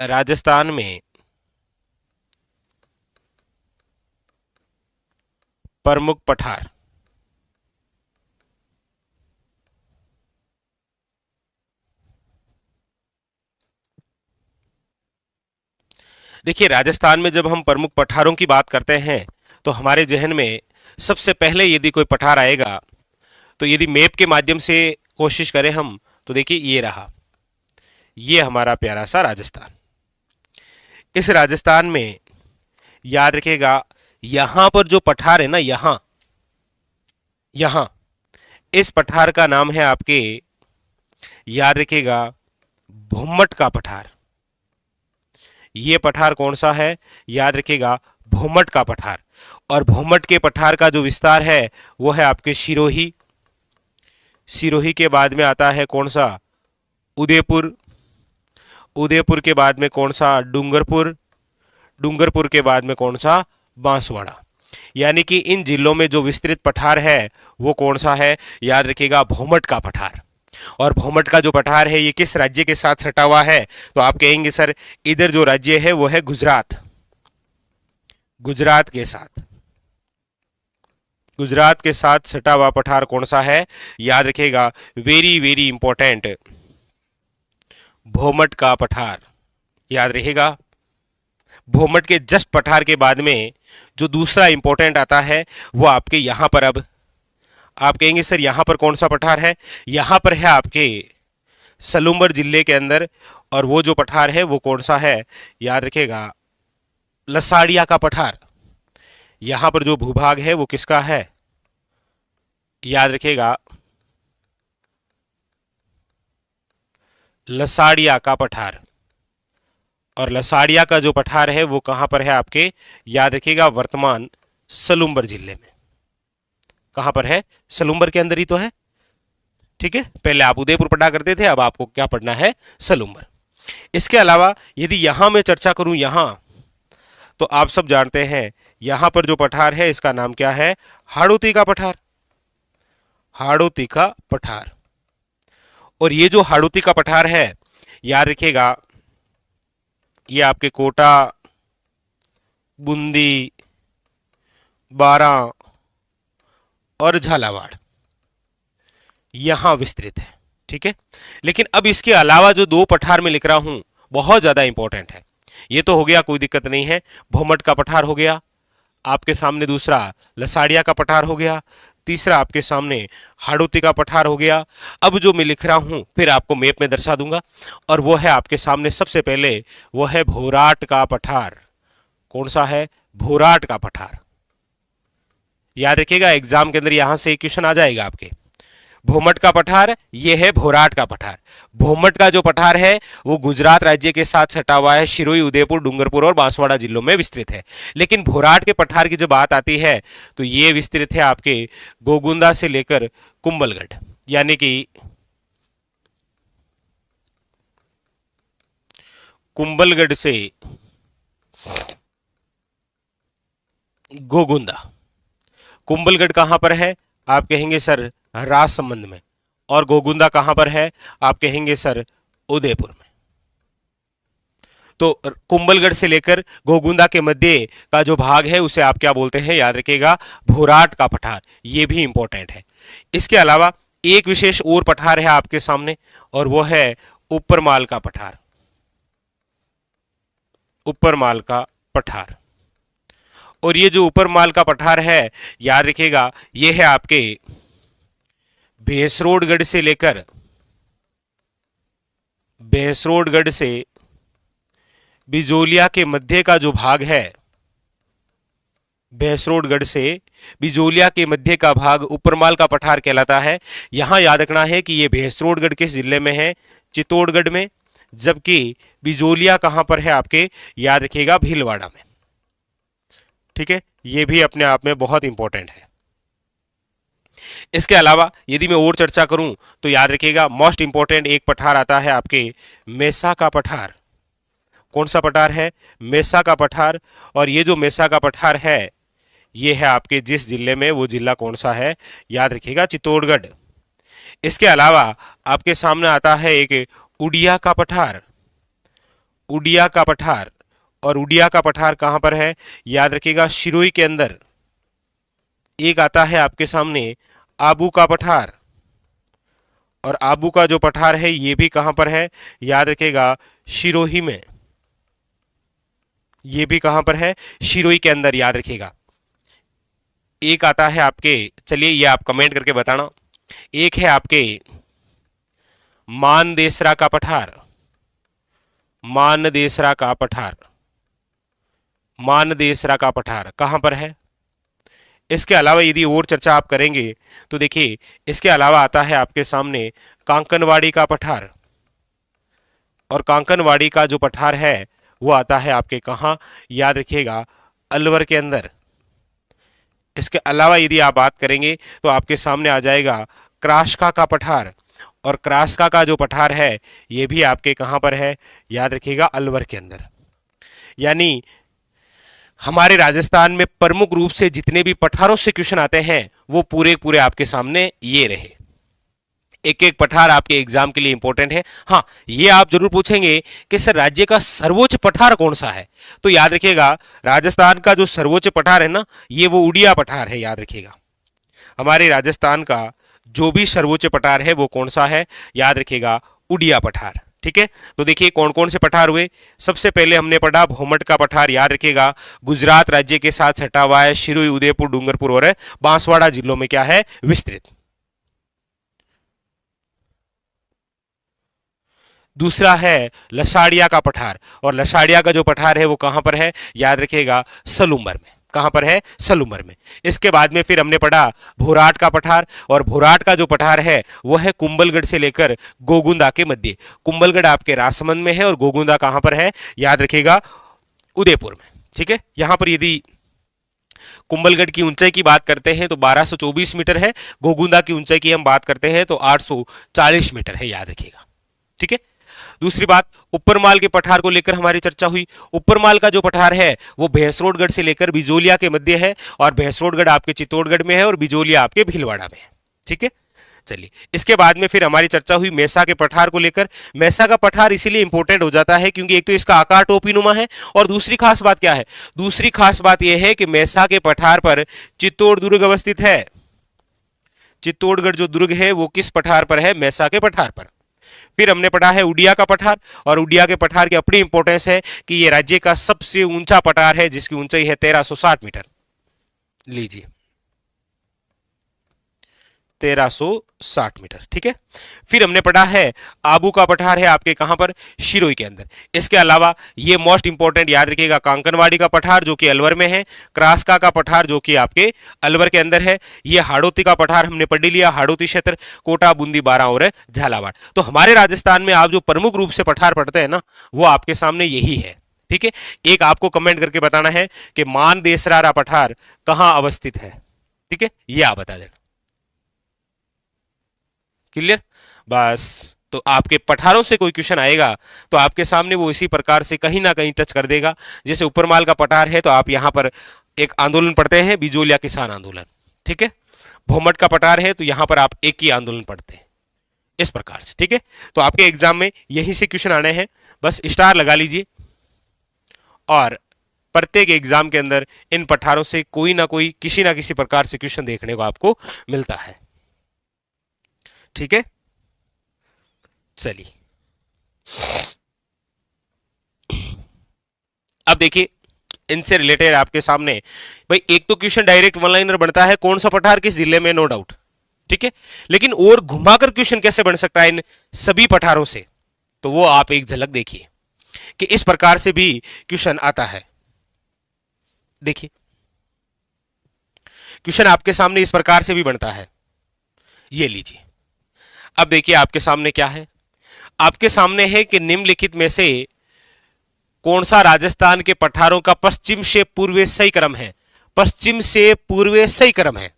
राजस्थान में प्रमुख पठार। देखिए, राजस्थान में जब हम प्रमुख पठारों की बात करते हैं तो हमारे जहन में सबसे पहले यदि कोई पठार आएगा, तो यदि मैप के माध्यम से कोशिश करें हम, तो देखिए ये रहा, ये हमारा प्यारा सा राजस्थान। इस राजस्थान में याद रखिएगा, यहां पर जो पठार है ना, यहां यहां इस पठार का नाम है आपके, याद रखिएगा, भूमट का पठार। ये पठार कौन सा है? याद रखिएगा, भूमट का पठार। और भूमट के पठार का जो विस्तार है वो है आपके सिरोही। सिरोही के बाद में आता है कौन सा? उदयपुर। उदयपुर के बाद में कौन सा? डूंगरपुर। डूंगरपुर के बाद में कौन सा? बांसवाड़ा। यानी कि इन जिलों में जो विस्तृत पठार है वो कौन सा है? याद रखिएगा, भूमट का पठार। और भूमट का जो पठार है ये किस राज्य के साथ सटा हुआ है? तो आप कहेंगे सर इधर जो राज्य है वो है गुजरात। गुजरात के साथ, गुजरात के साथ सटा हुआ पठार कौन सा है? याद रखिएगा, वेरी वेरी इंपॉर्टेंट, भूमट का पठार। याद रखिएगा, भूमट के जस्ट पठार के बाद में जो दूसरा इंपॉर्टेंट आता है वो आपके यहां पर, अब आप कहेंगे सर यहां पर कौन सा पठार है? यहां पर है आपके सलूम्बर जिले के अंदर, और वो जो पठार है वो कौन सा है? याद रखिएगा, लसाड़िया का पठार। यहां पर जो भूभाग है वो किसका है? याद रखिएगा, लसाड़िया का पठार। और लसाड़िया का जो पठार है वो कहां पर है आपके? याद रखिएगा, वर्तमान सलूम्बर जिले में। कहां पर है? सलूम्बर के अंदर ही तो है। ठीक है, पहले आप उदयपुर पढ़ा करते थे, अब आपको क्या पढ़ना है? सलूम्बर। इसके अलावा यदि यहां मैं चर्चा करूं, यहां तो आप सब जानते हैं यहां पर जो पठार है इसका नाम क्या है? हाड़ौती का पठार। हाड़ौती का पठार। और ये जो हाड़ौती का पठार है, याद रखिएगा, ये आपके कोटा, बूंदी, बारां और झालावाड़ यहां विस्तृत है। ठीक है, लेकिन अब इसके अलावा जो दो पठार में लिख रहा हूं बहुत ज्यादा इंपॉर्टेंट है। ये तो हो गया, कोई दिक्कत नहीं है, भूमट का पठार हो गया आपके सामने, दूसरा लसाड़िया का पठार हो गया, तीसरा आपके सामने हाड़ौती का पठार हो गया। अब जो मैं लिख रहा हूं फिर आपको मैप में दर्शा दूंगा, और वो है आपके सामने सबसे पहले, वो है भोराट का पठार। कौन सा है? भोराट का पठार। याद रखिएगा, एग्जाम के अंदर यहां से एक क्वेश्चन आ जाएगा आपके। भूमट का पठार, ये है भोराट का पठार। भूमट का जो पठार है वो गुजरात राज्य के साथ सटा हुआ है, सिरोही, उदयपुर, डूंगरपुर और बांसवाड़ा जिलों में विस्तृत है। लेकिन भोराट के पठार की जब बात आती है तो ये विस्तृत है आपके गोगुंदा से लेकर कुंभलगढ़, यानी कि कुंभलगढ़ से गोगुंदा। कुंभलगढ़ कहां पर है? आप कहेंगे सर राजसमंद में। और गोगुंदा कहां पर है? आप कहेंगे सर उदयपुर में। तो कुंभलगढ़ से लेकर गोगुंदा के मध्य का जो भाग है उसे आप क्या बोलते हैं? याद रखिएगा, भोराट का पठार। ये भी इंपॉर्टेंट है। इसके अलावा एक विशेष और पठार है आपके सामने, और वो है ऊपरमाल का पठार। ऊपरमाल का पठार। और ये जो ऊपरमाल का पठार है, याद रखिएगा, ये है आपके भैंसरोडगढ़ से लेकर, भैंसरोडगढ़ से बिजोलिया के मध्य का जो भाग है, भैंसरोडगढ़ से बिजोलिया के मध्य का भाग ऊपरमाल का पठार कहलाता है। यहां याद रखना है कि ये भैंसरोडगढ़ किस जिले में है? चित्तौड़गढ़ में। जबकि बिजोलिया कहां पर है आपके? याद रखिएगा, भीलवाड़ा में। ठीक है, ये भी अपने आप में बहुत इंपॉर्टेंट है। इसके अलावा यदि मैं और चर्चा करूं तो याद रखिएगा, मोस्ट इंपॉर्टेंट एक पठार आता है आपके मेसा का पठार। कौन सा पठार है? मेसा का पठार। और ये जो मेसा का पठार है ये है आपके जिस जिले में, वो जिला कौन सा है? याद रखिएगा, चित्तौड़गढ़। इसके अलावा आपके सामने आता है एक उड़िया का पठार। उड़िया का पठार, और उड़िया का पठार कहां पर है, याद रखिएगा शिरोई के अंदर। एक आता है आपके सामने आबू का पठार, और आबू का जो पठार है ये भी कहां पर है, याद रखिएगा शिरोही में। ये भी कहां पर है, शिरोई के अंदर, याद रखिएगा। एक आता है आपके, चलिए ये आप कमेंट करके बताना, एक है आपके मानदेसरा का पठार, मानदेसरा का पठार, मानदेसरा का पठार कहां पर है। इसके अलावा यदि और चर्चा आप करेंगे तो देखिए इसके अलावा आता है आपके सामने कांकनवाड़ी का पठार, और कांकनवाड़ी का जो पठार है वो आता है आपके कहां, याद रखिएगा अलवर के अंदर। इसके अलावा यदि आप बात करेंगे तो आपके सामने आ जाएगा क्राशका का पठार, और क्राशका का जो पठार है ये भी आपके कहां पर है, याद रखिएगा अलवर के अंदर। यानी हमारे राजस्थान में प्रमुख रूप से जितने भी पठारों से क्वेश्चन आते हैं वो पूरे पूरे आपके सामने ये रहे। एक एक पठार आपके एग्जाम के लिए इंपॉर्टेंट है। हाँ, ये आप जरूर पूछेंगे कि सर राज्य का सर्वोच्च पठार कौन सा है, तो याद रखिएगा राजस्थान का जो सर्वोच्च पठार है ना, ये वो उड़िया पठार है, याद रखिएगा। हमारे राजस्थान का जो भी सर्वोच्च पठार है वो कौन सा है, याद रखिएगा उड़िया पठार। ठीक है, तो देखिए कौन कौन से पठार हुए। सबसे पहले हमने पढ़ा भोमट का पठार, याद रखिएगा गुजरात राज्य के साथ सटा हुआ है, शिरोई, उदयपुर, डूंगरपुर और बांसवाड़ा जिलों में क्या है, विस्तृत। दूसरा है लसाड़िया का पठार, और लसाड़िया का जो पठार है वो कहां पर है, याद रखिएगा सलूम्बर में। कहां पर है, सलूम्बर में। इसके बाद में फिर हमने पढ़ा भोराट का पठार, और भोराट का जो पठार है वो है कुंभलगढ़ से लेकर गोगुंदा के मध्य। कुंभलगढ़ आपके राजसमंद में है और गोगुंदा कहां पर है, याद रखिएगा उदयपुर में। ठीक है, यहां पर यदि कुंभलगढ़ की ऊंचाई की बात करते हैं तो 1224 मीटर है, गोगुंदा की ऊंचाई की हम बात करते हैं तो 840 मीटर है, याद रखिएगा। ठीक है, दूसरी बात, ऊपरमाल के पठार को लेकर हमारी चर्चा हुई। ऊपरमाल का जो पठार है वो भैंसरोडगढ़ से लेकर बिजोलिया के मध्य है, और भैंसरोडगढ़ आपके चित्तौड़गढ़ में है और बिजोलिया आपके भीलवाड़ा में है। ठीक है, चलिए इसके बाद में फिर हमारी चर्चा हुई मेसा के पठार को लेकर। मेसा का पठार इसीलिए इंपॉर्टेंट हो जाता है क्योंकि एक तो इसका आकार टोपीनुमा है, और दूसरी खास बात क्या है, दूसरी खास बात यह है कि मेसा के पठार पर चित्तौड़ दुर्ग अवस्थित है। चित्तौड़गढ़ जो दुर्ग है वो किस पठार पर है, मेसा के पठार पर। फिर हमने पढ़ा है उड़िया का पठार, और उड़िया के पठार की अपनी इंपॉर्टेंस है कि यह राज्य का सबसे ऊंचा पठार है जिसकी ऊंचाई है 1360 मीटर। लीजिए 1360 मीटर। ठीक है, फिर हमने पढ़ा है आबू का पठार है आपके कहां पर, शिरोई के अंदर। इसके अलावा ये मोस्ट इंपॉर्टेंट, याद रखिएगा कांकनवाड़ी का पठार जो कि अलवर में है, क्रासका का पठार जो कि आपके अलवर के अंदर है, ये हाड़ौती का पठार हमने पढ़ लिया, हाड़ौती क्षेत्र, कोटा, बूंदी, बारां और झालावाड़। तो हमारे राजस्थान में आप जो प्रमुख रूप से पठार पढ़ते हैं ना वो आपके सामने यही है। ठीक है, एक आपको कमेंट करके बताना है कि मानदेसरा पठार कहां अवस्थित है। ठीक है, ये आप बता देना। क्लियर, बस। तो आपके पठारों से कोई क्वेश्चन आएगा तो आपके सामने वो इसी प्रकार से कहीं ना कहीं टच कर देगा। जैसे ऊपरमाल का पठार है तो आप यहां पर एक आंदोलन पढ़ते हैं, बिजोलिया किसान आंदोलन। ठीक है, भोमट का पठार है तो यहां पर आप एक ही आंदोलन पढ़ते हैं, इस प्रकार से। ठीक है, तो आपके एग्जाम में यहीं से क्वेश्चन आने हैं, बस स्टार लगा लीजिए। और प्रत्येक एग्जाम के अंदर इन पठारों से कोई ना कोई किसी ना किसी प्रकार से क्वेश्चन देखने को आपको मिलता है। ठीक है, चलिए अब देखिए इनसे रिलेटेड आपके सामने भाई एक तो क्वेश्चन डायरेक्ट वन लाइनर बनता है, कौन सा पठार किस जिले में, नो डाउट। ठीक है, लेकिन और घुमाकर क्वेश्चन कैसे बन सकता है इन सभी पठारों से, तो वो आप एक झलक देखिए कि इस प्रकार से भी क्वेश्चन आता है। देखिए क्वेश्चन आपके सामने इस प्रकार से भी बनता है, ये लीजिए। अब देखिए आपके सामने क्या है, आपके सामने है कि निम्नलिखित में से कौन सा राजस्थान के पठारों का पश्चिम से पूर्व सही क्रम है, पश्चिम से पूर्व सही क्रम है।